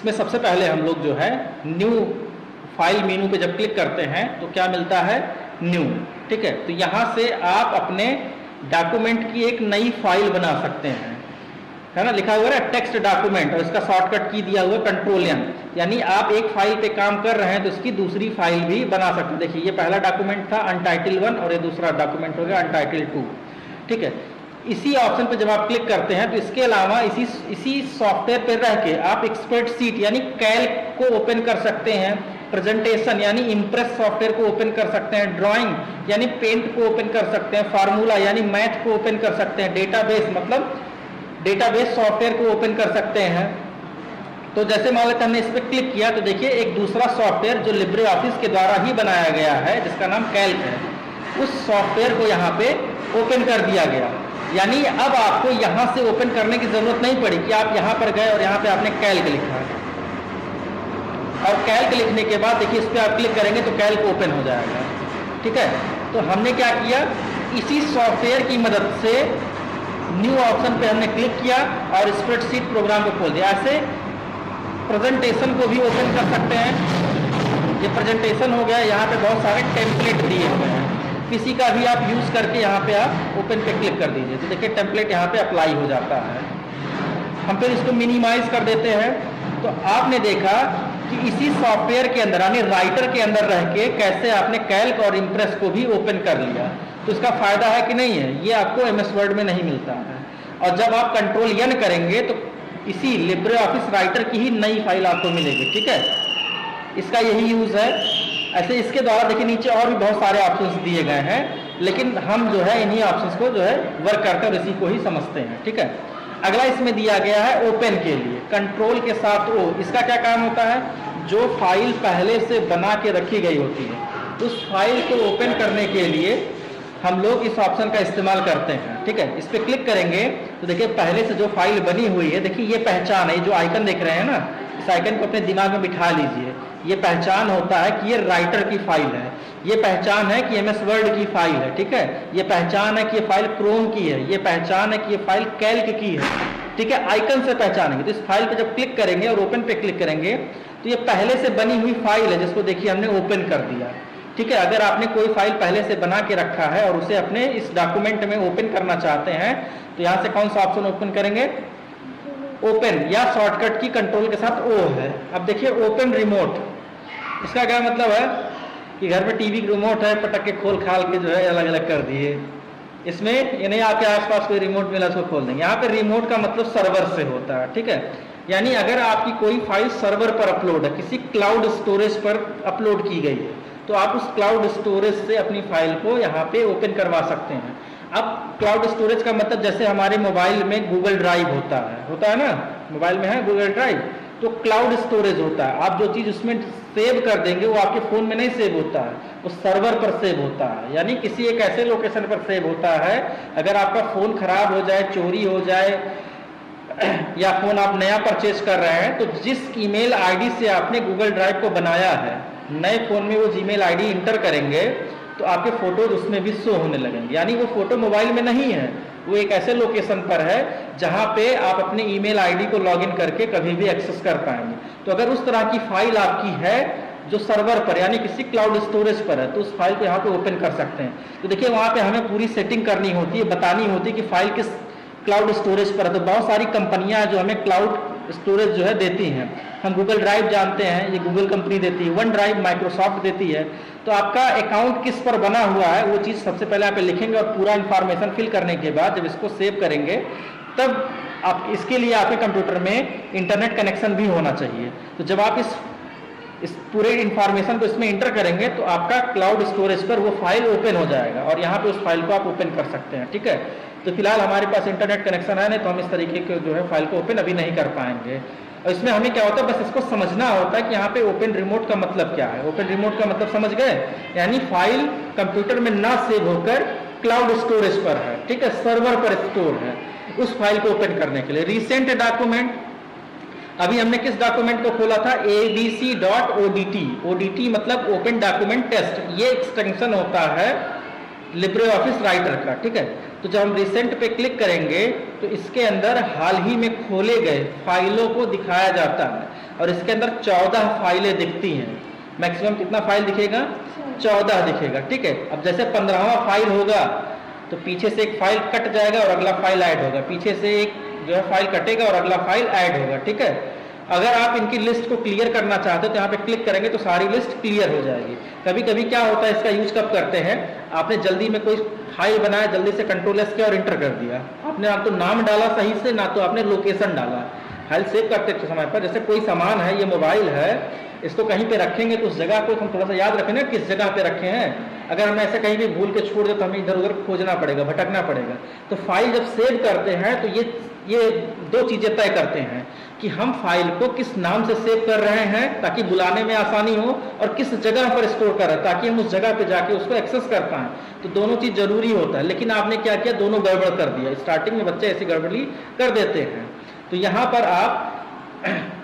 इसमें सबसे पहले हम लोग जो है न्यू फाइल मेनू पे जब क्लिक करते हैं तो क्या मिलता है, न्यू। ठीक है, तो यहाँ से आप अपने डॉक्यूमेंट की एक नई फाइल बना सकते हैं, है ना, लिखा हुआ है टेक्स्ट डॉक्यूमेंट और इसका शॉर्टकट की दिया हुआ है कंट्रोल-N, यानी आप एक फाइल पे काम कर रहे हैं तो इसकी दूसरी फाइल भी बना सकते हैं। देखिए ये पहला डॉक्यूमेंट था अनटाइटल 1 और ये दूसरा डॉक्यूमेंट हो गया अनटाइटल 2। ठीक है, इसी ऑप्शन पे जब आप क्लिक करते हैं तो इसके अलावा इसी सॉफ्टवेयर पे रह के आप स्प्रेडशीट यानी कैल्क को ओपन कर सकते हैं, प्रेजेंटेशन यानी इम्प्रेस सॉफ्टवेयर को ओपन कर सकते हैं, ड्राइंग यानी पेंट को ओपन कर सकते हैं, फार्मूला यानी मैथ को ओपन कर सकते हैं, डेटाबेस मतलब डेटाबेस सॉफ्टवेयर को ओपन कर सकते हैं। तो जैसे मान लेते हमने इस पर क्लिक किया तो देखिए एक दूसरा सॉफ्टवेयर जो लिब्रे ऑफिस के द्वारा ही बनाया गया है जिसका नाम कैल्क है, उस सॉफ्टवेयर को यहाँ पे ओपन कर दिया गया। यानी अब आपको यहाँ से ओपन करने की जरूरत नहीं पड़ी कि आप यहाँ पर गए और यहाँ पे आपने कैल्क लिखा है, और कैल्क लिखने के बाद देखिए इस पर आप क्लिक करेंगे तो कैल्क ओपन हो जाएगा। ठीक है, तो हमने क्या किया, इसी सॉफ्टवेयर की मदद से न्यू ऑप्शन पे हमने क्लिक किया और स्प्रेडशीट प्रोग्राम को खोल दिया। ऐसे प्रेजेंटेशन को भी ओपन कर सकते हैं। ये प्रेजेंटेशन हो गया, यहाँ पे बहुत सारे टेम्पलेट दिए हुए हैं, किसी का भी आप यूज करके यहाँ पे आप ओपन पे क्लिक कर दीजिए तो देखिए टेम्पलेट यहाँ पे अप्लाई हो जाता है। हम फिर इसको मिनिमाइज कर देते हैं तो आपने देखा कि इसी सॉफ्टवेयर के अंदर यानी राइटर के अंदर रह के कैसे आपने कैल्क और इम्प्रेस को भी ओपन कर लिया। तो इसका फायदा है कि नहीं है, ये आपको MS वर्ड में नहीं मिलता है। और जब आप कंट्रोल-N करेंगे तो इसी लिब्रे ऑफिस राइटर की ही नई फाइल आपको मिलेगी। ठीक है, इसका यही यूज है। ऐसे इसके द्वारा देखिए नीचे और भी बहुत सारे ऑप्शंस दिए गए हैं, लेकिन हम जो है इन्हीं ऑप्शंस को जो है वर्क करते हैं और इसी को ही समझते हैं। ठीक है, अगला इसमें दिया गया है ओपन के लिए कंट्रोल के साथ O। इसका क्या काम होता है, जो फाइल पहले से बना के रखी गई होती है उस फाइल को ओपन करने के लिए हम लोग इस ऑप्शन का इस्तेमाल करते हैं। ठीक है, इस पर क्लिक करेंगे तो देखिए पहले से जो फाइल बनी हुई है, देखिए ये पहचान है, जो आइकन देख रहे हैं ना, इस आइकन को अपने दिमाग में बिठा लीजिए। ये पहचान होता है कि ये राइटर की फाइल है, ये पहचान है कि MS वर्ड की फाइल है। ठीक है, ये पहचान है कि ये फाइल क्रोम की है, ये पहचान है कि ये फाइल कैल्क की है। ठीक है, आइकन से पहचानेंगे। तो इस फाइल पे जब क्लिक करेंगे और ओपन पे क्लिक करेंगे तो ये पहले से बनी हुई फाइल है जिसको देखिए हमने ओपन कर दिया। ठीक है, अगर आपने कोई फाइल पहले से बना के रखा है और उसे अपने इस डॉक्यूमेंट में ओपन करना चाहते हैं तो यहाँ से कौन सा ऑप्शन ओपन करेंगे, ओपन, या शॉर्टकट की कंट्रोल के साथ O है। अब देखिए ओपन रिमोट, इसका क्या मतलब है कि घर में टीवी रिमोट है, पटक के खोल खाल के जो है अलग अलग कर दिए। इसमें ये नहीं आपके आसपास कोई रिमोट मिला उसको खोल देंगे। यहाँ पे रिमोट का मतलब सर्वर से होता है। ठीक है, यानी अगर आपकी कोई फाइल सर्वर पर अपलोड है, किसी क्लाउड स्टोरेज पर अपलोड की गई है, तो आप उस क्लाउड स्टोरेज से अपनी फाइल को यहाँ पे ओपन करवा सकते हैं। अब क्लाउड स्टोरेज का मतलब जैसे हमारे मोबाइल में गूगल ड्राइव होता है ना, मोबाइल में है गूगल ड्राइव, तो क्लाउड स्टोरेज होता है। आप जो चीज उसमें सेव कर देंगे वो आपके फोन में नहीं सेव होता है, वो सर्वर पर सेव होता है, यानी किसी एक ऐसे लोकेशन पर सेव होता है। अगर आपका फोन खराब हो जाए, चोरी हो जाए, या फोन आप नया परचेज कर रहे हैं, तो जिस ईमेल आईडी से आपने गूगल ड्राइव को बनाया है, नए फोन में वो जीमेल आईडी इंटर करेंगे तो आपके फोटोज उसमें भी शो होने लगेंगे। यानी वो फोटो मोबाइल में नहीं है, वो एक ऐसे लोकेशन पर है जहां पे आप अपने ईमेल आईडी को लॉगिन करके कभी भी एक्सेस कर पाएंगे। तो अगर उस तरह की फाइल आपकी है जो सर्वर पर यानी किसी क्लाउड स्टोरेज पर है, तो उस फाइल को यहाँ पे ओपन कर सकते हैं। तो देखिए वहां पे हमें पूरी सेटिंग करनी होती है, बतानी होती है कि फाइल किस क्लाउड स्टोरेज पर है। तो बहुत सारी कंपनियां जो हमें क्लाउड स्टोरेज जो है देती हैं, हम गूगल ड्राइव जानते हैं, ये गूगल कंपनी देती है, वन ड्राइव माइक्रोसॉफ्ट देती है। तो आपका अकाउंट किस पर बना हुआ है वो चीज़ सबसे पहले आप लिखेंगे और पूरा इंफॉर्मेशन फिल करने के बाद जब इसको सेव करेंगे तब आप इसके लिए आपके कंप्यूटर में इंटरनेट कनेक्शन भी होना चाहिए। तो जब आप इस पूरे इंफॉर्मेशन को इसमें इंटर करेंगे तो आपका क्लाउड स्टोरेज पर वो फाइल ओपन हो जाएगा और यहाँ पे उस फाइल को आप ओपन कर सकते हैं। ठीक है, तो फिलहाल हमारे पास इंटरनेट कनेक्शन है नहीं, तो हम इस तरीके के जो है फाइल को ओपन अभी नहीं कर पाएंगे। और इसमें हमें क्या होता है, बस इसको समझना होता है कि यहाँ पे ओपन रिमोट का मतलब क्या है। ओपन रिमोट का मतलब समझ गए, यानी फाइल कंप्यूटर में ना सेव होकर क्लाउड स्टोरेज पर है। ठीक है, सर्वर पर स्टोर है, उस फाइल को ओपन करने के लिए। रिसेंट डॉक्यूमेंट, अभी हमने किस डॉक्यूमेंट को खोला था, abc.odt। odt मतलब ओपन डॉक्यूमेंट टेस्ट, ये एक्सटेंशन होता है लिब्रे ऑफिस राइटर का। ठीक है, तो जब हम रिसेंट पे क्लिक करेंगे तो इसके अंदर हाल ही में खोले गए फाइलों को दिखाया जाता है और इसके अंदर 14 फाइलें दिखती हैं। मैक्सिमम कितना फाइल दिखेगा? 14 दिखेगा, ठीक है। अब जैसे 15वां फाइल होगा तो पीछे से एक फाइल कट जाएगा और अगला फाइल ऐड होगा, पीछे से एक जो है फाइल कटेगा और अगला फाइल ऐड होगा, ठीक है। अगर आप इनकी लिस्ट को क्लियर करना चाहते हो तो यहाँ पे क्लिक करेंगे तो सारी लिस्ट क्लियर हो जाएगी। कभी कभी क्या होता है, इसका यूज कब करते हैं, आपने जल्दी में कोई फाइल बनाया, जल्दी से कंट्रोल एस किया और इंटर कर दिया, आपने ना तो नाम डाला सही से ना तो आपने लोकेशन डाला। फाइल सेव करते समय पर जैसे कोई सामान है, ये मोबाइल है, इसको कहीं पे रखेंगे तो उस जगह को हम थोड़ा सा याद रखें ना किस जगह पे रखे हैं। अगर हम ऐसे कहीं भी भूल के छोड़ दे तो हमें इधर उधर खोजना पड़ेगा, भटकना पड़ेगा। तो फाइल जब सेव करते हैं तो ये दो चीजें तय करते हैं कि हम फाइल को किस नाम से सेव कर रहे हैं ताकि बुलाने में आसानी हो, और किस जगह पर स्टोर कर रहे हैं ताकि हम उस जगह पे जाके उसको एक्सेस कर पाएं। तो दोनों चीज जरूरी होता है, लेकिन आपने क्या किया, दोनों गड़बड़ कर दिया। स्टार्टिंग में बच्चे ऐसी गड़बड़ी कर देते हैं। तो यहाँ पर आप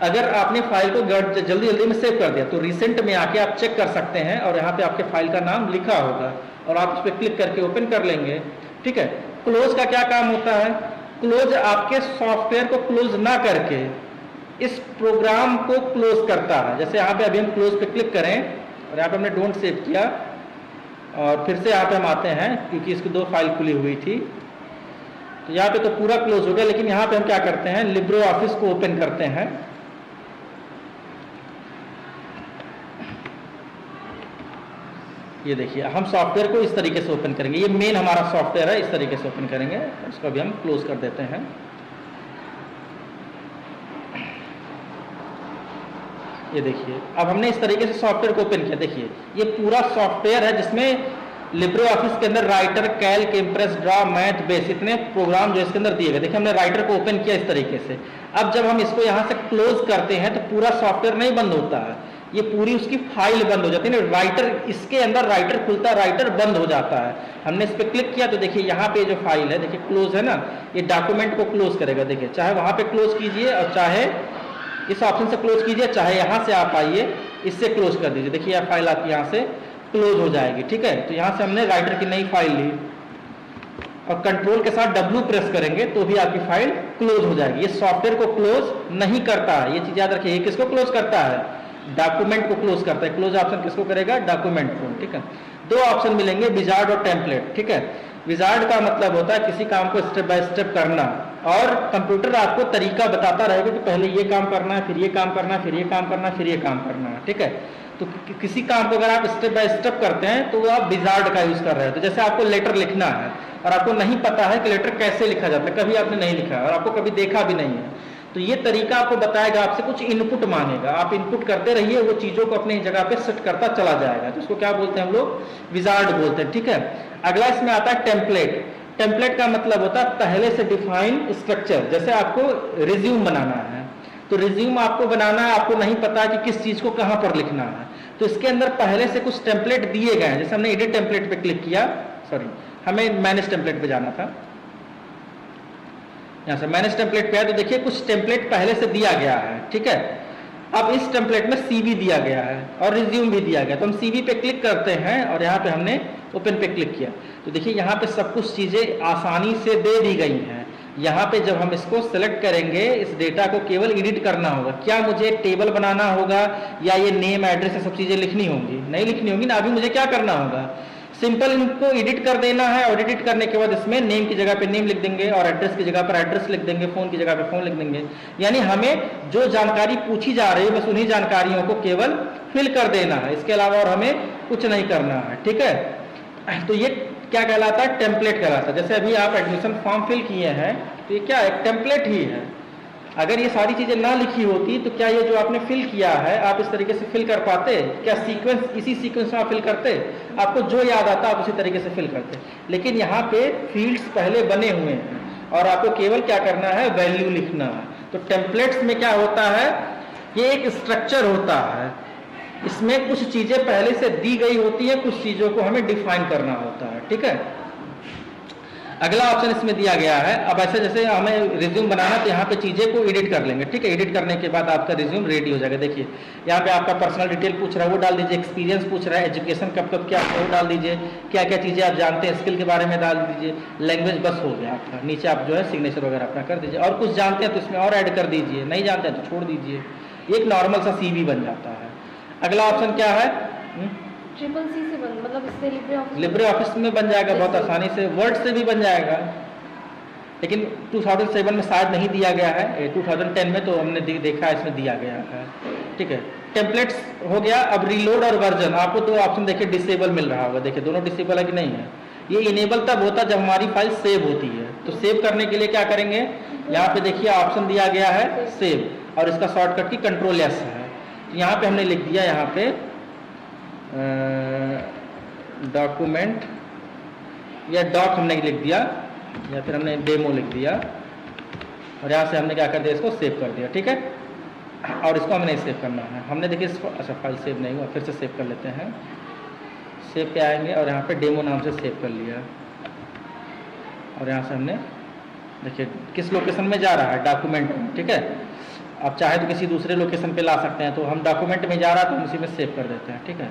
अगर आपने फाइल को जल्दी जल्दी में सेव कर दिया तो रिसेंट में आके आप चेक कर सकते हैं और यहाँ पे आपके फाइल का नाम लिखा होगा और आप इस पर क्लिक करके ओपन कर लेंगे, ठीक है। क्लोज का क्या काम होता है? क्लोज आपके सॉफ्टवेयर को क्लोज ना करके इस प्रोग्राम को क्लोज करता है। जैसे यहाँ पे अभी हम क्लोज पे क्लिक करें और यहाँ पे हमने डोंट सेव किया और फिर से यहाँ पे हम आते हैं क्योंकि इसकी 2 फाइल खुली हुई थी, तो यहाँ पे तो पूरा क्लोज हो गया। लेकिन यहाँ पे हम क्या करते हैं, लिब्रे ऑफिस को ओपन करते हैं। ये देखिए हम सॉफ्टवेयर को इस तरीके से ओपन करेंगे, ये मेन हमारा सॉफ्टवेयर है, इस तरीके से ओपन करेंगे। इसको भी हम क्लोज कर देते हैं। ये देखिए अब हमने इस तरीके से सॉफ्टवेयर को ओपन किया। देखिए ये पूरा सॉफ्टवेयर है जिसमें लिब्रे ऑफिस के अंदर writer, Calc, impress, draw, math, base इतने प्रोग्राम जो इसके अंदर दिए गए। देखिए हमने राइटर को ओपन किया इस तरीके से। अब जब हम इसको यहाँ से क्लोज करते हैं तो पूरा सॉफ्टवेयर नहीं बंद होता है, ये पूरी उसकी फाइल बंद हो जाती है ना। राइटर इसके अंदर राइटर खुलता है, राइटर बंद हो जाता है। हमने इस पर क्लिक किया तो देखिए यहाँ पे जो फाइल है, देखिए क्लोज है ना, ये डॉक्यूमेंट को क्लोज करेगा। देखिए चाहे वहां पे क्लोज कीजिए और चाहे इस ऑप्शन से क्लोज कीजिए, चाहे यहाँ से आप आइए इससे क्लोज कर दीजिए। देखिए यह फाइल आपकी यहाँ से क्लोज हो जाएगी, ठीक है। तो यहाँ से हमने राइटर की नई फाइल ली और कंट्रोल के साथ W प्रेस करेंगे तो भी आपकी फाइल क्लोज हो जाएगी। ये सॉफ्टवेयर को क्लोज नहीं करता है, ये चीज याद रखिए। ये किसको क्लोज करता है? डॉक्यूमेंट को क्लोज करता है। क्लोज ऑप्शन किसको करेगा? डॉक्यूमेंट को, ठीक है। 2 ऑप्शन मिलेंगे, विजार्ड और टेम्पलेट, ठीक है। विजार्ड का मतलब होता है किसी काम को स्टेप बाय स्टेप करना, और कंप्यूटर आपको तरीका बताता रहेगा कि पहले ये काम करना है, फिर ये काम करना है, फिर ये काम करना है, फिर ये काम करना है, ठीक है। तो किसी काम को अगर आप स्टेप बाय स्टेप करते हैं तो आप विजार्ड का यूज कर रहे हैं। तो जैसे आपको लेटर लिखना है और आपको नहीं पता है कि लेटर कैसे लिखा जाता है, कभी आपने नहीं लिखा और आपको कभी देखा भी नहीं है, तो ये तरीका आपको बताएगा, आपसे कुछ इनपुट मांगेगा, आप इनपुट करते रहिए, वो चीजों को अपनी जगह पे सेट करता चला जाएगा। तो इसको क्या बोलते हैं हम लोग? विजार्ड बोलते हैं, ठीक है। अगला इसमें आता है टेम्पलेट। टेम्पलेट का मतलब होता है पहले से डिफाइन स्ट्रक्चर। जैसे आपको रिज्यूम बनाना है तो रिज्यूम आपको बनाना है, आपको नहीं पता कि किस चीज को कहां पर लिखना है, तो इसके अंदर पहले से कुछ टेम्पलेट दिए गए हैं। जैसे हमने एडिट टेम्पलेट पे क्लिक किया, सॉरी हमें मैनेज टेम्पलेट पे जाना था, यहां से मैनेज टेम्पलेट पे है तो देखिए कुछ टेम्पलेट पहले से दिया गया है, ठीक है। अब इस टेम्पलेट में CV दिया गया है और रिज्यूम भी दिया गया, तो हम CV पे क्लिक करते हैं और यहाँ पे हमने ओपन पे क्लिक किया तो देखिए यहाँ पे सब कुछ चीजें आसानी से दे दी गई हैं। यहाँ पे जब हम इसको सेलेक्ट करेंगे, इस डेटा को केवल एडिट करना होगा। क्या मुझे टेबल बनाना होगा या ये नेम, एड्रेस, ये सब चीजें लिखनी होंगी? नहीं लिखनी होंगी ना। अभी मुझे क्या करना होगा, सिंपल इनको एडिट कर देना है और एडिट करने के बाद इसमें नेम की जगह पे नेम लिख देंगे और एड्रेस की जगह पर एड्रेस लिख देंगे, फोन की जगह पे फोन लिख देंगे। यानी हमें जो जानकारी पूछी जा रही है बस उन्हीं जानकारियों को केवल फिल कर देना है, इसके अलावा और हमें कुछ नहीं करना है, ठीक है। तो ये क्या कहलाता है? टेम्पलेट कहलाता है। जैसे अभी आप एडमिशन फॉर्म फिल किए हैं तो ये क्या है? टेम्पलेट ही है। अगर ये सारी चीजें ना लिखी होती तो क्या ये जो आपने फिल किया है आप इस तरीके से फिल कर पाते? क्या सीक्वेंस, इसी सीक्वेंस में आप फिल करते? आपको जो याद आता आप उसी तरीके से फिल करते। लेकिन यहाँ पे फील्ड्स पहले बने हुए हैं और आपको केवल क्या करना है? वैल्यू लिखना है। तो टेम्पलेट्स में क्या होता है? ये एक स्ट्रक्चर होता है, इसमें कुछ चीजें पहले से दी गई होती है, कुछ चीजों को हमें डिफाइन करना होता है, ठीक है। अगला ऑप्शन इसमें दिया गया है, अब ऐसे जैसे हमें रिज्यूम बनाना तो यहाँ पे चीज़ें को एडिट कर लेंगे, ठीक है। एडिट करने के बाद आपका रिज्यूम रेडी हो जाएगा। देखिए यहाँ पे आपका पर्सनल डिटेल पूछ रहा है वो डाल दीजिए, एक्सपीरियंस पूछ रहा है, एजुकेशन कब कब क्या वो डाल दीजिए, क्या क्या चीज़ें आप जानते हैं स्किल के बारे में डाल दीजिए, लैंग्वेज बस हो गया आपका। नीचे आप जो है सिग्नेचर वगैरह अपना कर दीजिए, और कुछ जानते हैं तो इसमें और ऐड कर दीजिए, नहीं जानते हैं तो छोड़ दीजिए। एक नॉर्मल सा CV बन जाता है। अगला ऑप्शन क्या है, ट्रिपल सी से बन, मतलब इससे लिब्रे ऑफिस में बन जाएगा बहुत आसानी से, वर्ड से भी बन जाएगा, लेकिन 2007 में शायद नहीं दिया गया है, 2010 में तो हमने देखा है इसमें दिया गया है, ठीक है। टेम्पलेट्स हो गया। अब रीलोड और वर्जन, आपको दो ऑप्शन देखिए डिसेबल मिल रहा होगा, देखिए दोनों डिसेबल है कि नहीं है। ये इनेबल तब होता है जब हमारी फाइल सेव होती है, तो सेव करने के लिए क्या करेंगे, यहाँ पे देखिए ऑप्शन दिया गया है सेव, और इसका शॉर्टकट की Ctrl+S है। तो यहाँ पे हमने लिख दिया, यहाँ पे डॉक्यूमेंट या डॉक हमने लिख दिया, या फिर हमने डेमो लिख दिया, और यहाँ से हमने क्या कर दिया, इसको सेव कर दिया, ठीक है। और इसको हमें नहीं सेव करना है, हमने देखिए इसको, अच्छा फाइल सेव नहीं हुआ, फिर से सेव कर लेते हैं। सेव पे आएंगे और यहाँ पे डेमो नाम से सेव कर लिया, और यहाँ से हमने देखिए किस लोकेशन में जा रहा है, डॉक्यूमेंट में, ठीक है। आप चाहे तो किसी दूसरे लोकेशन पे ला सकते हैं, तो हम डॉक्यूमेंट में जा रहा है तो हम उसी में सेव कर देते हैं, ठीक है।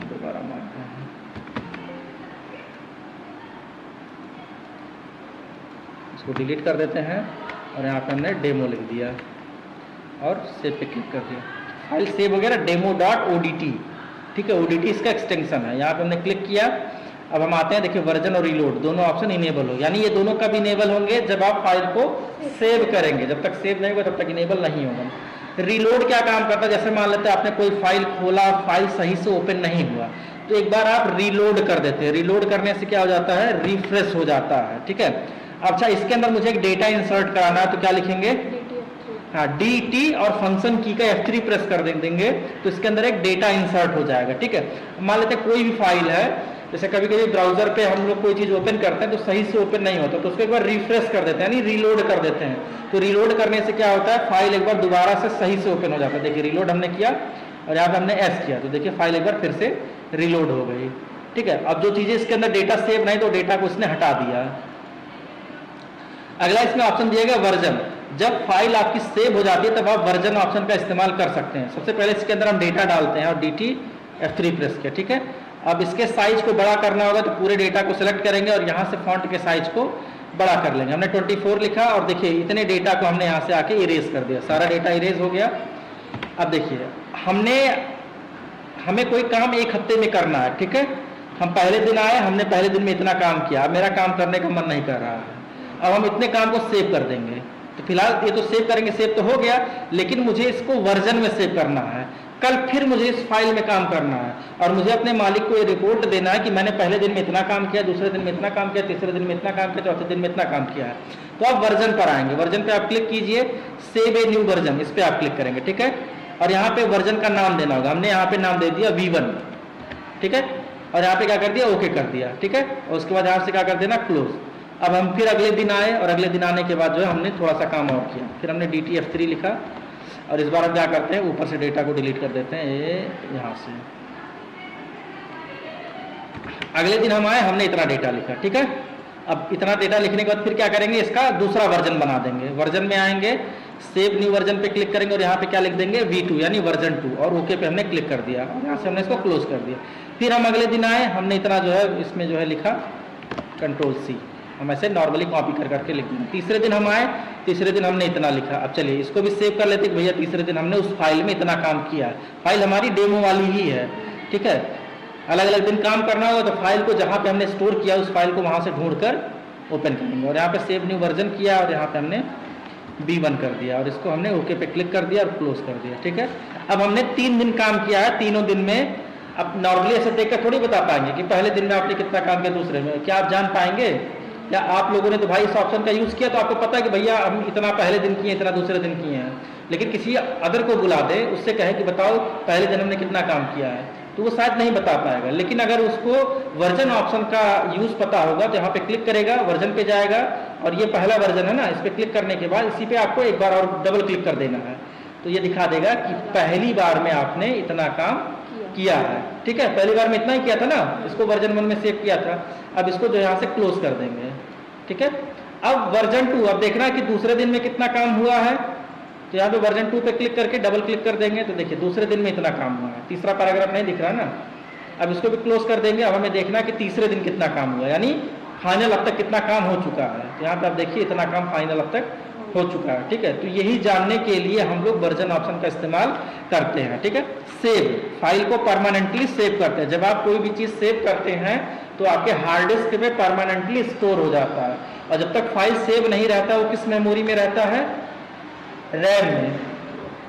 दोबारा मारते हैं, इसको डिलीट कर देते हैं, और यहाँ पे हमने डेमो लिख दिया और सेव पे क्लिक कर दिया। फाइल सेव हो गया ना, demo.odt, ठीक है। ODT इसका एक्सटेंशन है, यहाँ पे हमने क्लिक किया। अब हम आते हैं, देखिए वर्जन और रीलोड दोनों ऑप्शन इनेबल हो, यानी ये दोनों कब इनेबल होंगे, जब आप फाइल को सेव करेंगे। जब तक सेव नहीं होगा तब तक इनेबल नहीं होगा। रीलोड क्या काम करता है, जैसे मान लेते हैं आपने कोई फाइल खोला, फाइल सही से ओपन नहीं हुआ, तो एक बार आप रीलोड कर देते हैं। रीलोड करने से क्या हो जाता है, रिफ्रेश हो जाता है, ठीक है। अच्छा, इसके अंदर मुझे एक डेटा इंसर्ट कराना है, तो क्या लिखेंगे, हाँ DT और फंक्शन की का F3 प्रेस कर देंगे, तो इसके अंदर एक डेटा इंसर्ट हो जाएगा, ठीक है। मान लेते हैं कोई भी फाइल है, जैसे कभी कभी ब्राउजर पे हम लोग कोई चीज ओपन करते हैं तो सही से ओपन नहीं होता, तो उसको एक बार रिफ्रेश कर देते हैं, यानी रीलोड कर देते हैं। तो रीलोड करने से क्या होता है, फाइल एक बार दोबारा से सही से ओपन हो जाता है। देखिए रीलोड हमने किया और यहाँ पे हमने S किया, तो देखिए फाइल एक बार फिर से रीलोड हो गई, ठीक है। अब जो चीजें इसके अंदर डेटा सेव नहीं, तो डेटा को उसने हटा दिया। अगला इसमें ऑप्शन दिया गया वर्जन। जब फाइल आपकी सेव हो जाती है तब आप वर्जन ऑप्शन का इस्तेमाल कर सकते हैं। सबसे पहले इसके अंदर हम डेटा डालते हैं और DT F3 प्रेस किया, ठीक है। अब इसके साइज को बड़ा करना होगा तो पूरे डेटा को सिलेक्ट करेंगे और यहाँ से फॉन्ट के साइज को बड़ा कर लेंगे। हमने 24 लिखा और देखिए इतने डेटा को हमने यहाँ से आके इरेज कर दिया, सारा डेटा इरेज हो गया। अब देखिए हमें कोई काम एक हफ्ते में करना है, ठीक है। हम पहले दिन आए, हमने पहले दिन में इतना काम किया, अब मेरा काम करने का मन नहीं कर रहा है, अब हम इतने काम को सेव कर देंगे। तो फिलहाल ये तो सेव करेंगे, सेव तो हो गया, लेकिन मुझे इसको वर्जन में सेव करना है। कल फिर मुझे इस फाइल में काम करना है और मुझे अपने मालिक को ये रिपोर्ट देना है कि मैंने पहले दिन में इतना काम किया, दूसरे दिन में इतना काम किया, तीसरे दिन में इतना काम किया, चौथे दिन में इतना काम किया है। तो आप वर्जन पर आएंगे, वर्जन पे आप क्लिक कीजिए, सेव ए न्यू वर्जन, इस पे आप क्लिक करेंगे, ठीक है। और यहाँ पे वर्जन का नाम देना होगा, हमने यहाँ पे नाम दे दिया V1, ठीक है। और यहाँ पे क्या कर दिया, ओके कर दिया, ठीक है। और उसके बाद यहाँ से क्या कर देना, क्लोज। अब हम फिर अगले दिन आए और अगले दिन आने के बाद जो है हमने थोड़ा सा काम और किया, फिर हमने DT F3 लिखा और इस बार हम क्या करते हैं, ऊपर से डेटा को डिलीट कर देते हैं, ये यहाँ से। अगले दिन हम आए, हमने इतना डेटा लिखा, ठीक है। अब इतना डेटा लिखने के बाद फिर क्या करेंगे, इसका दूसरा वर्जन बना देंगे। वर्जन में आएंगे, सेव न्यू वर्जन पे क्लिक करेंगे और यहाँ पे क्या लिख देंगे, V2 यानी वर्जन 2, और ओके पे हमने क्लिक कर दिया और यहाँ से हमने इसको क्लोज कर दिया। फिर हम अगले दिन आए, हमने इतना जो है इसमें जो है लिखा, Ctrl+C, हम ऐसे नॉर्मली कॉपी कर करके लिख देंगे। तीसरे दिन हम आए, तीसरे दिन हमने इतना लिखा। अब चलिए इसको भी सेव कर लेते हैं, भैया तीसरे दिन हमने उस फाइल में इतना काम किया, फाइल हमारी डेमो वाली ही है, ठीक है। अलग अलग दिन काम करना होगा तो फाइल को जहाँ पे हमने स्टोर किया उस फाइल को वहाँ से ढूंढ कर ओपन करेंगे। और यहाँ पे सेव न्यू वर्जन किया और यहाँ पे हमने B1 कर दिया और इसको हमने ओके पे क्लिक कर दिया और क्लोज कर दिया, ठीक है। अब हमने 3 दिन काम किया है, तीनों दिन में अब नॉर्मली ऐसे देख कर थोड़ी बता पाएंगे कि पहले दिन में आपने कितना काम किया, दूसरे में क्या आप जान पाएंगे? या आप लोगों ने तो भाई इस ऑप्शन का यूज किया तो आपको पता है कि भैया हम इतना पहले दिन किए, इतना दूसरे दिन किए हैं, लेकिन किसी अदर को बुला दे, उससे कहे कि बताओ पहले दिन हमने कितना काम किया है, तो वो शायद नहीं बता पाएगा। लेकिन अगर उसको वर्जन ऑप्शन का यूज पता होगा तो यहाँ पे क्लिक करेगा, वर्जन पे जाएगा और ये पहला वर्जन है ना, इस पे क्लिक करने के बाद इसी पे आपको एक बार और डबल क्लिक कर देना है, तो ये दिखा देगा कि पहली बार में आपने इतना काम किया है, ठीक है। पहली बार में इतना ही किया था ना, इसको वर्जन 1 में सेव किया था। अब इसको जो यहाँ से क्लोज कर देंगे, ठीक है। अब वर्जन 2, अब देखना है कि दूसरे दिन में कितना काम हुआ है, तो यहाँ पे वर्जन 2 पे क्लिक करके डबल क्लिक कर देंगे, तो देखिए दूसरे दिन में इतना काम हुआ है। तीसरा पैराग्राफ नहीं दिख रहा ना, अब इसको भी क्लोज कर देंगे। अब हमें देखना है कि तीसरे दिन कितना काम हुआ, यानी फाइनल अब तक कितना काम हो चुका है। तो यहाँ पे आप देखिए इतना काम फाइनल अब तक हो चुका है, ठीक है। तो यही जानने के लिए हम लोग वर्जन ऑप्शन का इस्तेमाल करते हैं, ठीक है। सेव, फाइल को परमानेंटली सेव करते हैं। जब आप कोई भी चीज सेव करते हैं तो आपके हार्ड डिस्क में परमानेंटली स्टोर हो जाता है, और जब तक फाइल सेव नहीं रहता वो किस मेमोरी में रहता है, रैम में।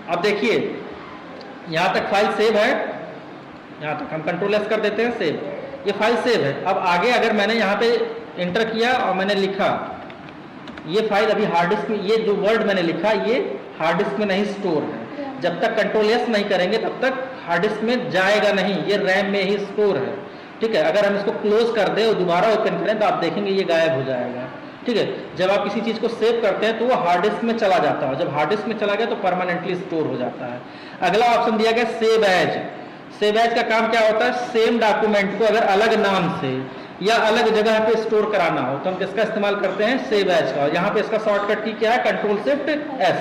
अब देखिए यहां तक फाइल सेव है, यहां तक हम कंट्रोल एस कर देते हैं, सेव, ये फाइल सेव है। अब आगे अगर मैंने यहाँ पे एंटर किया और मैंने लिखा, ये फाइल अभी हार्ड डिस्क में, ये जो वर्ड मैंने लिखा ये हार्ड डिस्क में नहीं स्टोर है। जब तक कंट्रोल एस नहीं करेंगे तब तक हार्ड डिस्क में जाएगा नहीं, ये रैम में ही स्टोर है, ठीक है। अगर हम इसको क्लोज कर दें और दोबारा ओपन करें तो आप देखेंगे ये गायब हो जाएगा, ठीक है। जब आप किसी चीज को सेव करते हैं तो वो हार्ड डिस्क में चला जाता है, जब हार्ड डिस्क में चला गया तो परमानेंटली स्टोर हो जाता है। अगला ऑप्शन दिया गया सेव एज। सेव एज का काम क्या होता है, सेम डॉक्यूमेंट को अगर अलग नाम से या अलग जगह पे स्टोर कराना हो तो हम किसका इस्तेमाल करते हैं, सेव एज का। यहाँ पे इसका शॉर्टकट की क्या है, control shift S,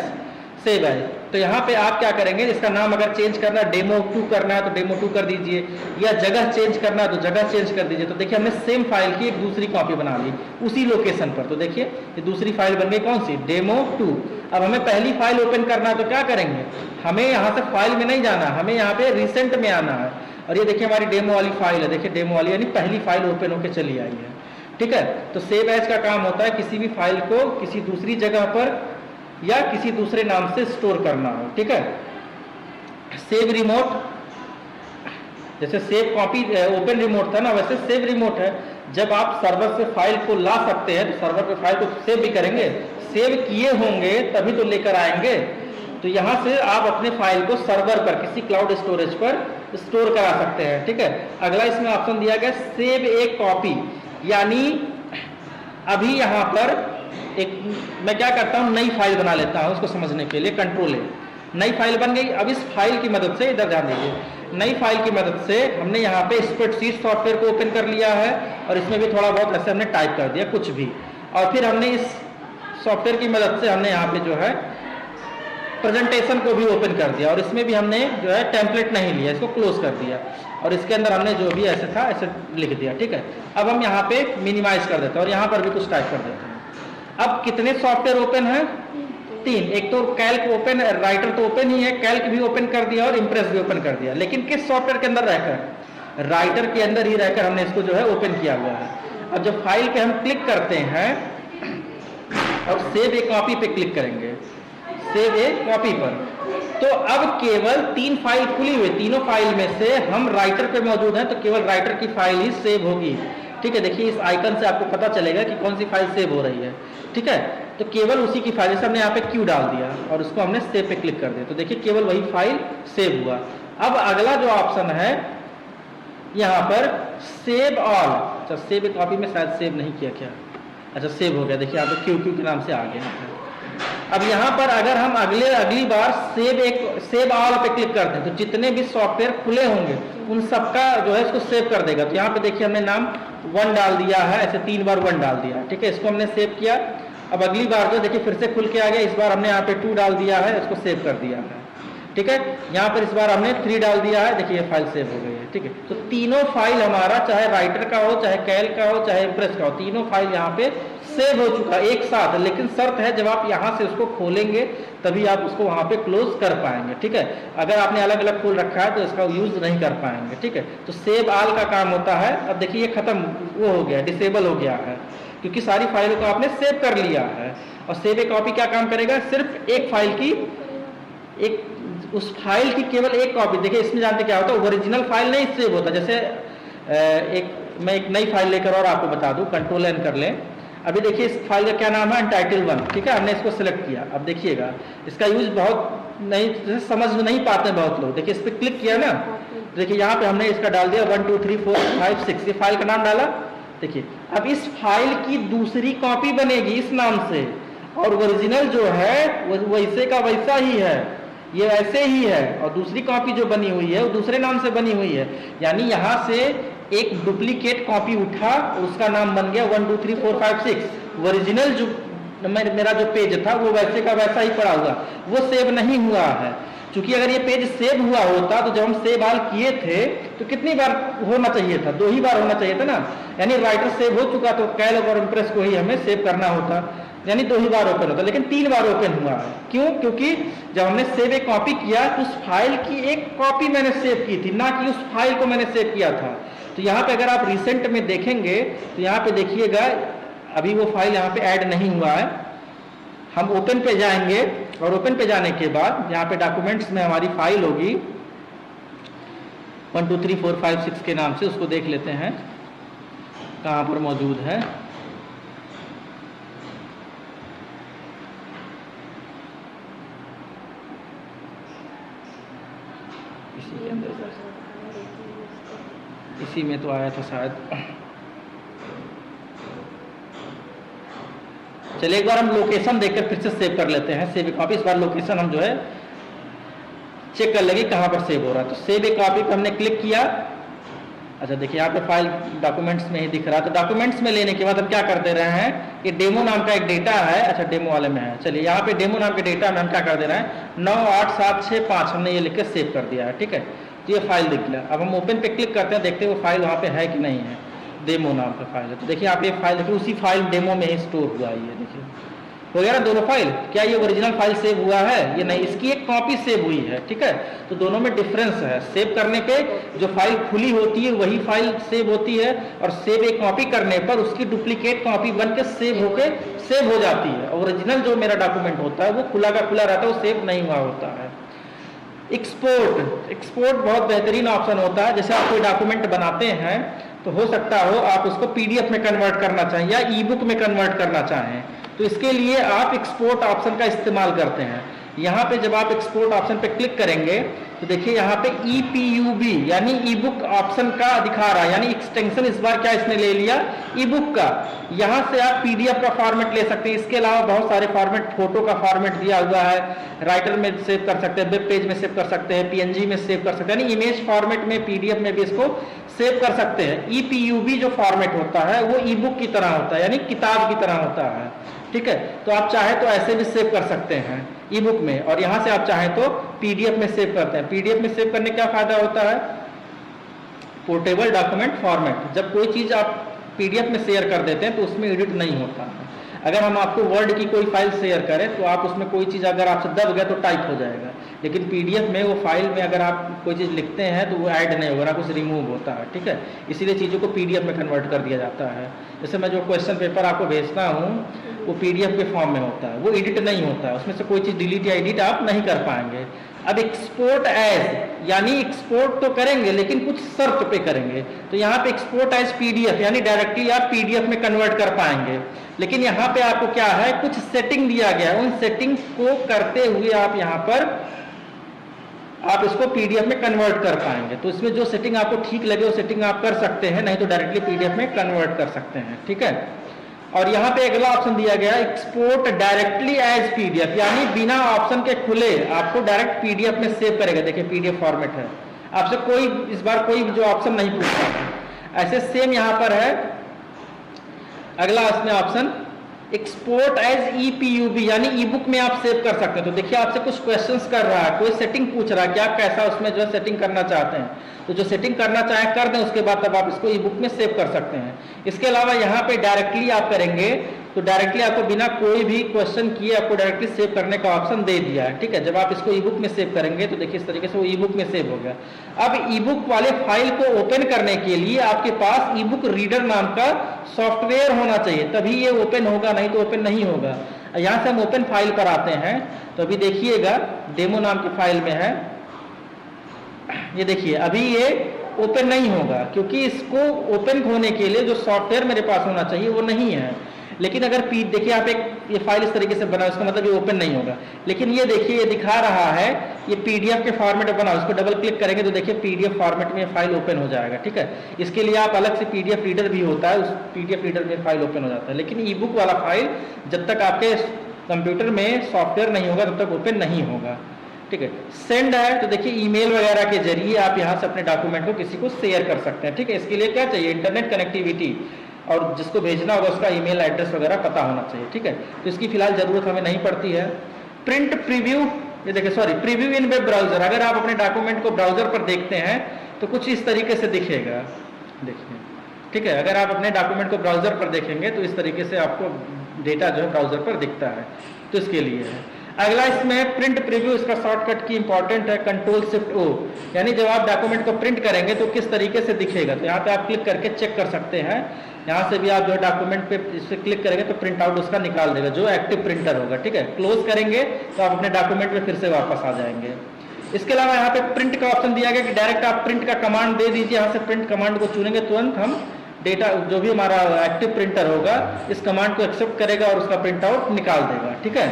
save as. तो यहाँ पे आप क्या करेंगे, इसका नाम अगर चेंज करना है, डेमो 2 करना है तो डेमो 2 कर दीजिए, या जगह चेंज करना है तो जगह चेंज कर दीजिए। तो देखिए हमने सेम फाइल की एक दूसरी कॉपी बना ली उसी लोकेशन पर। तो देखिए ये दूसरी फाइल बन गई, कौन सी, डेमो 2। अब हमें पहली फाइल ओपन करना है तो क्या करेंगे, हमें यहाँ से फाइल में नहीं जाना, हमें यहाँ पे रिसेंट में आना है। और ये देखिए हमारी डेमो वाली फाइल है, देखिए डेमो वाली, यानी पहली फाइल ओपन होकर चली आई है, ठीक है। तो सेव एज का काम होता है किसी भी फाइल को किसी दूसरी जगह पर या किसी दूसरे नाम से स्टोर करना हो, ठीक है। सेव रिमोट, जैसे सेव कॉपी ओपन रिमोट था ना, वैसे सेव रिमोट है। जब आप सर्वर से फाइल को ला सकते हैं तो सर्वर पे फाइल को सेव भी करेंगे, सेव किए होंगे तभी तो लेकर आएंगे। तो यहां से आप अपने फाइल को सर्वर पर किसी क्लाउड स्टोरेज पर स्टोर करा सकते हैं, ठीक है। अगला इसमें ऑप्शन दिया गया सेव ए कॉपी, यानी अभी यहां पर एक मैं क्या करता हूं, नई फाइल बना लेता हूं उसको समझने के लिए, कंट्रोल है, नई फाइल बन गई। अब इस फाइल की मदद से, इधर ध्यान दीजिए, नई फाइल की मदद से हमने यहाँ पे स्प्रेडशीट सॉफ्टवेयर को ओपन कर लिया है, और इसमें भी थोड़ा बहुत ऐसे हमने टाइप कर दिया कुछ भी, और फिर हमने इस सॉफ्टवेयर की मदद से हमने यहाँ पे जो है प्रेजेंटेशन को भी ओपन कर दिया, और इसमें भी हमने जो है टेम्पलेट नहीं लिया, इसको क्लोज कर दिया, और इसके अंदर हमने जो भी ऐसे था ऐसे लिख दिया, ठीक है। अब हम यहाँ पे मिनिमाइज कर देते हैं और यहाँ पर भी कुछ टाइप कर देते हैं। अब कितने सॉफ्टवेयर ओपन है, 3। एक तो कैल्क ओपन, राइटर तो ओपन ही है, कैल्क भी ओपन कर दिया और इम्प्रेस भी ओपन कर दिया, लेकिन किस सॉफ्टवेयर के अंदर रहकर, राइटर के अंदर ही रहकर हमने इसको जो है ओपन किया हुआ है। अब जब फाइल पे हम क्लिक करते हैं और सेव ए कॉपी पे क्लिक करेंगे, सेव ए कॉपी पर, तो अब केवल 3 फाइल खुली हुई, तीनों फाइल में से हम राइटर पे मौजूद हैं तो केवल राइटर की फाइल ही सेव होगी, ठीक है। देखिए इस आइकन से आपको पता चलेगा कि कौन सी फाइल सेव हो रही है, ठीक है। तो केवल उसी की फाइल, जैसे हमने यहाँ पे क्यू डाल दिया और उसको हमने सेव पे क्लिक कर दिया, तो देखिए केवल वही फाइल सेव हुआ। अब अगला जो ऑप्शन है यहाँ पर सेव ऑल, अच्छा सेव ए कॉपी में शायद सेव नहीं किया क्या, अच्छा सेव हो गया, देखिए यहाँ पे क्यू क्यू के नाम से आ गया। अब यहाँ पर अगर हम अगली बार सेव ऑल पे क्लिक करते हैं तो जितने भी सॉफ्टवेयर खुले होंगे उन सबका जो है इसको सेव कर देगा। तो यहाँ पे देखिए हमने नाम 1 डाल दिया है, ऐसे 3 बार 1 डाल दिया, ठीक है। इसको हमने सेव किया। अब अगली बार जो देखिए फिर से खुल के आ गया, इस बार हमने यहाँ पे 2 डाल दिया है, इसको सेव कर दिया है, ठीक है। यहाँ पर इस बार हमने 3 डाल दिया है, देखिए ये फाइल सेव हो गई है, ठीक है। तो तीनों फाइल हमारा, चाहे राइटर का हो, चाहे कैल का हो, चाहे इम्प्रेस का हो, तीनों फाइल यहाँ पे सेव हो चुका एक साथ। लेकिन शर्त है जब आप यहाँ से उसको खोलेंगे तभी आप उसको वहाँ पे क्लोज कर पाएंगे, ठीक है। अगर आपने अलग अलग खोल रखा है तो इसका यूज नहीं कर पाएंगे, ठीक है। तो सेव ऑल का काम होता है। अब देखिए ये खत्म वो हो गया, डिसेबल हो गया है, क्योंकि सारी फाइलों को आपने सेव कर लिया है। और सेव ए कॉपी क्या काम करेगा, सिर्फ एक फाइल की, एक उस फाइल की केवल एक कॉपी। देखिए इसमें जानते क्या होता है, ओरिजिनल फाइल नहीं सेव होता। जैसे मैं एक नई फाइल लेकर और आपको बता दूं, कंट्रोल एन कर लें। अभी देखिए इस फाइल का क्या नाम है, अनटाइटल 1, ठीक है। हमने इसको सिलेक्ट किया। अब देखिएगा इसका यूज बहुत नहीं समझ नहीं पाते बहुत लोग। देखिए इस पर क्लिक किया ना, देखिए यहाँ पे हमने इसका डाल दिया 1 2 3 4 5 6, ये फाइल का नाम डाला। देखिए अब इस फाइल की दूसरी कॉपी बनेगी इस नाम से, और ओरिजिनल जो है वो वैसे का वैसा ही है, ये ऐसे ही है, और दूसरी कॉपी जो बनी हुई है वो दूसरे नाम से बनी हुई है, यानी यहाँ से एक डुप्लीकेट कॉपी उठा और उसका नाम बन गया 1 2 3 4 5 6। ओरिजिनल जो मेरा जो पेज था वो वैसे का वैसा ही पड़ा हुआ, वो सेव नहीं हुआ है। क्योंकि अगर ये पेज सेव हुआ होता तो जब हम सेव आल किए थे तो कितनी बार होना चाहिए था, 2 ही बार होना चाहिए था ना, यानी राइटर सेव हो चुका तो कैलक और इम्प्रेस को ही हमें सेव करना होता, यानी 2 ही बार ओपन होता, लेकिन 3 बार ओपन हुआ है। क्यों? क्योंकि जब हमने सेव एक कॉपी किया तो उस फाइल की एक कॉपी मैंने सेव की थी, ना कि उस फाइल को मैंने सेव किया था। तो यहाँ पे अगर आप रिसेंट में देखेंगे तो यहाँ पे देखिएगा अभी वो फाइल यहाँ पे ऐड नहीं हुआ है। हम ओपन पे जाएंगे और ओपन पे जाने के बाद यहाँ पे डॉक्यूमेंट्स में हमारी फाइल होगी 1 2 3 4 5 6 के नाम से, उसको देख लेते हैं कहाँ पर मौजूद है। इसी के अंदर, इसी में तो आया था शायद। चलिए एक बार हम लोकेशन देखकर फिर से सेव कर लेते हैं, सेव ए कॉपी। इस बार लोकेशन हम जो है चेक कर लेंगे कहाँ पर सेव हो रहा है। तो सेव ए कॉपी पर हमने क्लिक किया। अच्छा देखिए यहाँ पे फाइल डॉक्यूमेंट्स में ही दिख रहा है। तो डॉक्यूमेंट्स में लेने के बाद हम क्या कर दे रहे हैं, कि डेमो नाम का एक डेटा है। अच्छा डेमो वाले में है, चलिए यहाँ पे डेमो नाम के डेटा में हम क्या कर दे रहे हैं, 98765 हमने ये लिख के सेव कर दिया है। ठीक है, तो ये फाइल दिख गया। अब हम ओपन पे क्लिक करते हैं, देखते हैं वो फाइल वहाँ पे है कि नहीं है। डेमो नाम का फाइल है। तो देखिए आप ये फाइल देखिए, उसी फाइल डेमो में ही स्टोर हुआ है। ये देखिए हो गया ना दोनों फाइल। क्या ये ओरिजिनल फाइल सेव हुआ है? ये नहीं, इसकी एक कॉपी सेव हुई है। ठीक है, तो दोनों में डिफरेंस है। सेव करने पे जो फाइल खुली होती है वही फाइल सेव होती है, और सेव एक कॉपी करने पर उसकी डुप्लीकेट कॉपी बन के सेव होके सेव हो जाती है। ओरिजिनल जो मेरा डॉक्यूमेंट होता है वो खुला का खुला रहता है, वो सेव नहीं हुआ होता है। एक्सपोर्ट बहुत बेहतरीन ऑप्शन होता है। जैसे आप कोई डॉक्यूमेंट बनाते हैं तो हो सकता हो आप उसको पीडीएफ में कन्वर्ट करना चाहें या ई बुक में कन्वर्ट करना चाहें, तो इसके लिए आप एक्सपोर्ट ऑप्शन का इस्तेमाल करते हैं। यहाँ पे जब आप एक्सपोर्ट ऑप्शन पे क्लिक करेंगे तो देखिए यहाँ पे EPUB यानी ई बुक ऑप्शन का दिखा रहा है, यानी एक्सटेंशन इस बार क्या इसने ले लिया, ई बुक का। यहाँ से आप पीडीएफ का फॉर्मेट ले सकते हैं। इसके अलावा बहुत सारे फॉर्मेट, फोटो का फॉर्मेट दिया हुआ है, राइटर में सेव कर सकते हैं, वेब पेज में सेव कर सकते हैं, PNG में सेव कर सकते हैं, यानी इमेज फॉर्मेट में, पीडीएफ में भी इसको सेव कर सकते हैं। EPUB जो फॉर्मेट होता है वो ई बुक की तरह होता है, यानी किताब की तरह होता है। ठीक है, तो आप चाहे तो ऐसे भी सेव कर सकते हैं ई बुक में, और यहाँ से आप चाहें तो पीडीएफ में सेव करते हैं। पीडीएफ में सेव करने का क्या फायदा होता है, पोर्टेबल डॉक्यूमेंट फॉर्मेट। जब कोई चीज़ आप पीडीएफ में शेयर कर देते हैं तो उसमें एडिट नहीं होता है। अगर हम आपको वर्ड की कोई फाइल शेयर करें तो आप उसमें कोई चीज़ अगर आपसे दब गया तो टाइप हो जाएगा, लेकिन पीडीएफ में वो फाइल में अगर आप कोई चीज़ लिखते हैं तो वो ऐड नहीं होगा, कुछ रिमूव होता है। ठीक है, इसीलिए चीज़ों को पीडीएफ में कन्वर्ट कर दिया जाता है। जैसे मैं जो क्वेश्चन पेपर आपको भेजता हूँ वो पीडीएफ के फॉर्म में होता है, वो एडिट नहीं होता है, उसमें से कोई चीज़ डिलीट या एडिट आप नहीं कर पाएंगे। अब एक्सपोर्ट एज यानी एक्सपोर्ट तो करेंगे लेकिन कुछ शर्त पे करेंगे। तो यहाँ पे एक्सपोर्ट एज पीडीएफ यानी डायरेक्टली आप पीडीएफ में कन्वर्ट कर पाएंगे, लेकिन यहाँ पे आपको क्या है, कुछ सेटिंग दिया गया है। उन सेटिंग को करते हुए आप यहाँ पर आप इसको पीडीएफ में कन्वर्ट कर पाएंगे। तो इसमें जो सेटिंग आपको ठीक लगे वो सेटिंग आप कर सकते हैं, नहीं तो डायरेक्टली पीडीएफ में कन्वर्ट कर सकते हैं। ठीक है, और यहाँ पे अगला ऑप्शन दिया गया है एक्सपोर्ट डायरेक्टली एज पीडीएफ, यानी बिना ऑप्शन के खुले आपको डायरेक्ट पीडीएफ में सेव करेगा। देखिए पीडीएफ फॉर्मेट है, आपसे कोई इस बार कोई जो ऑप्शन नहीं पूछता है। ऐसे सेम यहाँ पर है अगला इसमें ऑप्शन एक्सपोर्ट एज EPUB यानी ई बुक में आप सेव कर सकते हैं। तो देखिए आपसे कुछ क्वेश्चंस कर रहा है, कोई सेटिंग पूछ रहा है कि आप कैसा उसमें जो है सेटिंग करना चाहते हैं, तो जो सेटिंग करना चाहें कर दें, उसके बाद तब आप इसको ई बुक में सेव कर सकते हैं। इसके अलावा यहाँ पे डायरेक्टली आप करेंगे तो डायरेक्टली आपको बिना कोई भी क्वेश्चन किए आपको डायरेक्टली सेव करने का ऑप्शन दे दिया है। ठीक है, जब आप इसको ई बुक में सेव करेंगे तो देखिए इस तरीके से वो ई बुक में सेव हो गया। अब ई बुक वाले फाइल को ओपन करने के लिए आपके पास ई बुक रीडर नाम का सॉफ्टवेयर होना चाहिए, तभी ये ओपन होगा, नहीं तो ओपन नहीं होगा। यहाँ से हम ओपन फाइल पर आते हैं, तो अभी देखिएगा डेमो नाम की फाइल में है, ये देखिए अभी ये ओपन नहीं होगा क्योंकि इसको ओपन होने के लिए जो सॉफ्टवेयर मेरे पास होना चाहिए वो नहीं है। लेकिन अगर देखिए आप एक ये फाइल इस तरीके से बना, इसका मतलब ये ओपन नहीं होगा। लेकिन ये देखिए ये दिखा रहा है ये पीडीएफ के फॉर्मेट में बना, इसको डबल क्लिक करेंगे तो देखिए पीडीएफ फॉर्मेट में फाइल ओपन हो जाएगा। ठीक है, इसके लिए आप अलग से पीडीएफ रीडर भी होता है, उस पीडीएफ रीडर में फाइल ओपन हो जाता है। लेकिन ई बुक वाला फाइल जब तक आपके कंप्यूटर में सॉफ्टवेयर नहीं होगा तब तक ओपन नहीं होगा। ठीक है। सेंड है तो देखिए ईमेल वगैरह के जरिए आप यहाँ से अपने डॉक्यूमेंट को किसी को शेयर कर सकते हैं, ठीक है। इसके लिए क्या चाहिए, इंटरनेट कनेक्टिविटी, और जिसको भेजना होगा उसका ईमेल एड्रेस वगैरह पता होना चाहिए, ठीक है। तो इसकी फिलहाल जरूरत हमें नहीं पड़ती है। प्रिंट प्रीव्यू, ये देखिए सॉरी, प्रीव्यू इन वेब ब्राउजर, अगर आप अपने डॉक्यूमेंट को ब्राउजर पर देखते हैं तो कुछ इस तरीके से दिखेगा, देखिए, ठीक है। अगर आप अपने डॉक्यूमेंट को ब्राउजर पर देखेंगे तो इस तरीके से आपको डेटा जो है ब्राउजर पर दिखता है, तो इसके लिए है। अगला इसमें प्रिंट प्रीव्यू, इसका शॉर्टकट की इंपॉर्टेंट है कंट्रोल शिफ्ट ओ, यानी जब आप डॉक्यूमेंट को प्रिंट करेंगे तो किस तरीके से दिखेगा, तो यहाँ पे आप क्लिक करके चेक कर सकते हैं। यहाँ से भी आप जो है डॉक्यूमेंट पे इस पे क्लिक करेंगे तो प्रिंट आउट उसका निकाल देगा, जो एक्टिव प्रिंटर होगा, ठीक है। क्लोज करेंगे तो आप अपने डॉक्यूमेंट में फिर से वापस आ जाएंगे। इसके अलावा यहाँ पे प्रिंट का ऑप्शन दिया गया कि डायरेक्ट आप प्रिंट का कमांड दे दीजिए, यहाँ से प्रिंट कमांड को चुनेंगे तुरंत हम डेटा जो भी हमारा एक्टिव प्रिंटर होगा इस कमांड को एक्सेप्ट करेगा और उसका प्रिंट आउट निकाल देगा, ठीक है।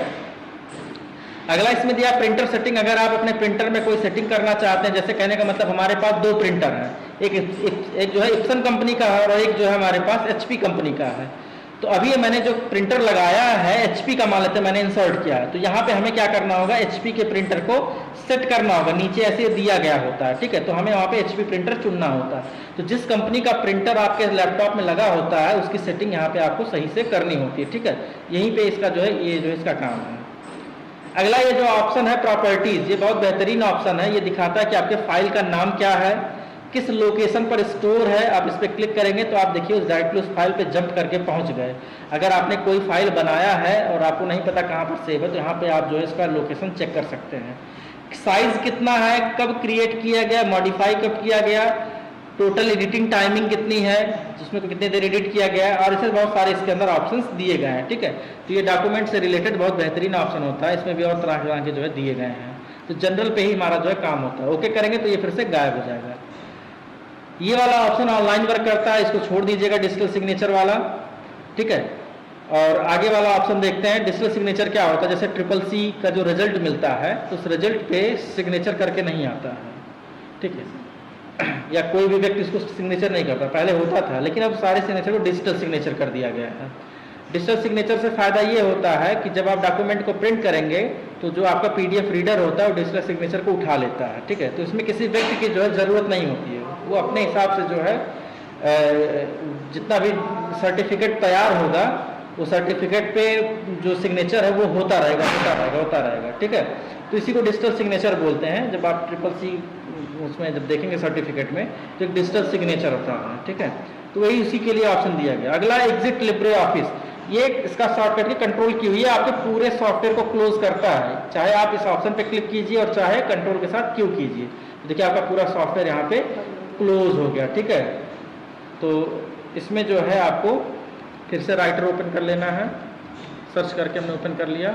अगला इसमें दिया प्रिंटर सेटिंग, अगर आप अपने प्रिंटर में कोई सेटिंग करना चाहते हैं, जैसे कहने का मतलब हमारे पास दो प्रिंटर हैं, एक जो है इप्सन कंपनी का है और एक जो है हमारे पास एचपी कंपनी का है। तो अभी मैंने जो प्रिंटर लगाया है एचपी का मान लेते हैं, मैंने इंसर्ट किया है, तो यहाँ पे हमें क्या करना होगा, एचपी के प्रिंटर को सेट करना होगा, नीचे ऐसे दिया गया होता है, ठीक है। तो हमें वहाँ पे एचपी प्रिंटर चुनना होता है। तो जिस कंपनी का प्रिंटर आपके लैपटॉप में लगा होता है उसकी सेटिंग यहाँ पे आपको सही से करनी होती है, ठीक है। यहीं पे इसका जो है ये जो इसका काम है। अगला ये जो ऑप्शन है प्रॉपर्टीज, ये बहुत बेहतरीन ऑप्शन है। ये दिखाता है कि आपके फाइल का नाम क्या है, किस लोकेशन पर स्टोर है। आप इस पर क्लिक करेंगे तो आप देखिए उस डायरेक्टली उस फाइल पे जंप करके पहुंच गए। अगर आपने कोई फाइल बनाया है और आपको नहीं पता कहाँ पर सेव है तो यहाँ पे आप जो है इसका लोकेशन चेक कर सकते हैं। साइज कितना है, कब क्रिएट किया गया, मॉडिफाई कब किया गया, टोटल एडिटिंग टाइमिंग कितनी है, जिसमें कितनी देर एडिट किया गया है, और इसे बहुत सारे इसके अंदर ऑप्शंस दिए गए हैं, ठीक है। तो ये डॉक्यूमेंट से रिलेटेड बहुत बेहतरीन ऑप्शन होता है, इसमें भी और तरह के जो है दिए गए हैं। तो जनरल पे ही हमारा जो है काम होता है। ओके करेंगे तो ये फिर से गायब हो जाएगा। ये वाला ऑप्शन ऑनलाइन वर्क करता है, इसको छोड़ दीजिएगा, डिजिटल सिग्नेचर वाला, ठीक है। और आगे वाला ऑप्शन देखते हैं। डिजिटल सिग्नेचर क्या होता है, जैसे CCC का जो रिजल्ट मिलता है तो उस रिजल्ट पे सिग्नेचर करके नहीं आता है, ठीक है, या कोई भी व्यक्ति इसको सिग्नेचर नहीं करता, पहले होता था लेकिन अब सारे सिग्नेचर को डिजिटल सिग्नेचर कर दिया गया है। डिजिटल सिग्नेचर से फायदा ये होता है कि जब आप डॉक्यूमेंट को प्रिंट करेंगे तो जो आपका PDF रीडर होता है वो डिजिटल सिग्नेचर को उठा लेता है, ठीक है। तो इसमें किसी व्यक्ति की जो है जरूरत नहीं होती है, वो अपने हिसाब से जो है जितना भी सर्टिफिकेट तैयार होगा वो सर्टिफिकेट पे जो सिग्नेचर है वो होता रहेगा, ठीक है। तो इसी को डिजिटल सिग्नेचर बोलते हैं। जब आप CCC उसमें जब देखेंगे सर्टिफिकेट में तो एक डिजिटल सिग्नेचर होता है, ठीक है। तो वही उसी के लिए ऑप्शन दिया गया। अगला एग्जिट लिब्रे ऑफिस, ये इसका शॉर्टकट की कंट्रोल की हुई है, आपके पूरे सॉफ्टवेयर को क्लोज करता है। चाहे आप इस ऑप्शन पे क्लिक कीजिए और चाहे कंट्रोल के साथ क्यू कीजिए, तो देखिए आपका पूरा सॉफ्टवेयर यहाँ पे क्लोज हो गया, ठीक है। तो इसमें जो है आपको फिर से राइटर ओपन कर लेना है, सर्च करके हमने ओपन कर लिया।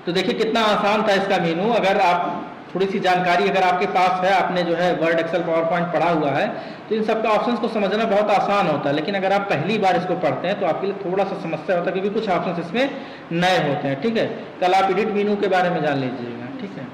तो देखिए कितना आसान था इसका मेनू। अगर आप थोड़ी सी जानकारी अगर आपके पास है, आपने जो है वर्ड, एक्सेल, पावर पॉइंट पढ़ा हुआ है तो इन सब का ऑप्शंस को समझना बहुत आसान होता है। लेकिन अगर आप पहली बार इसको पढ़ते हैं तो आपके लिए थोड़ा सा समस्या होता है क्योंकि कुछ ऑप्शंस इसमें नए होते हैं, ठीक है। कल आप एडिट मेनू के बारे में जान लीजिएगा, ठीक है।